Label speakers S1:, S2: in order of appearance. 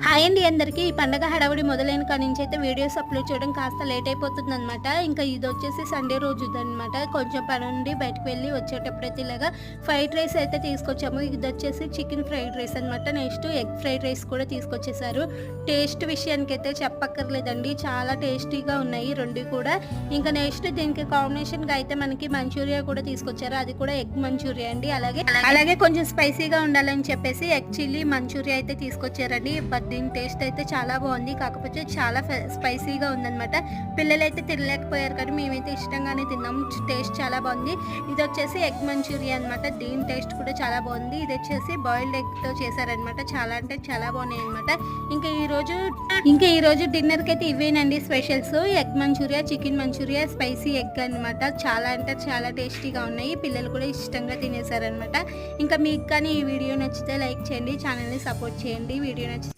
S1: Hi అండి అందరికీ. ఈ పండగ హడావుడి మొదలైన కాడి నుంచి అయితే వీడియోస్ అప్లోడ్ చేయడం కాస్త లేట్ అయిపోతుందనమాట. ఇంకా ఇది వచ్చేసి సండే రోజుదనమాట. కొంచెం పని ఉండి బయటకు వెళ్ళి వచ్చేటప్పుడైతే ఇలాగా ఫ్రైడ్ రైస్ అయితే తీసుకొచ్చాము. ఇది వచ్చేసి చికెన్ ఫ్రైడ్ రైస్ అనమాట. నెక్స్ట్ ఎగ్ ఫ్రైడ్ రైస్ కూడా తీసుకొచ్చేసారు. టేస్ట్ విషయానికైతే చెప్పక్కర్లేదండి, చాలా టేస్టీగా ఉన్నాయి రెండు కూడా. ఇంకా నెక్స్ట్ దీనికి కాంబినేషన్గా అయితే మనకి మంచూరియా కూడా తీసుకొచ్చారు. అది కూడా ఎగ్ మంచూరియా అండి. అలాగే కొంచెం స్పైసీగా ఉండాలని చెప్పేసి ఎగ్ చిల్లీ మంచూరియా అయితే తీసుకొచ్చారండి. బట్ దీని టేస్ట్ అయితే చాలా బాగుంది, కాకపోతే చాలా స్పైసీగా ఉందన్నమాట. పిల్లలైతే తినలేకపోయారు కానీ మేమైతే ఇష్టంగానే తిన్నాము. టేస్ట్ చాలా బాగుంది. ఇది వచ్చేసి ఎగ్ మంచూరియా అనమాట. దీని టేస్ట్ కూడా చాలా బాగుంది. ఇది వచ్చేసి బాయిల్డ్ ఎగ్తో చేశారనమాట. చాలా అంటే చాలా బాగున్నాయి అనమాట. ఇంకా ఈరోజు డిన్నర్కి అయితే ఇవేనండి specials. Egg manchurian, chicken manchurian, spicy egg అనమాట. చాలా అంటే చాలా టేస్టీగా ఉన్నాయి. పిల్లలు కూడా ఇష్టంగా తినేశారనమాట. ఇంకా మీకు కానీ ఈ వీడియో నచ్చితే లైక్ చేయండి, ఛానల్ని సపోర్ట్ చేయండి. వీడియో నచ్చితే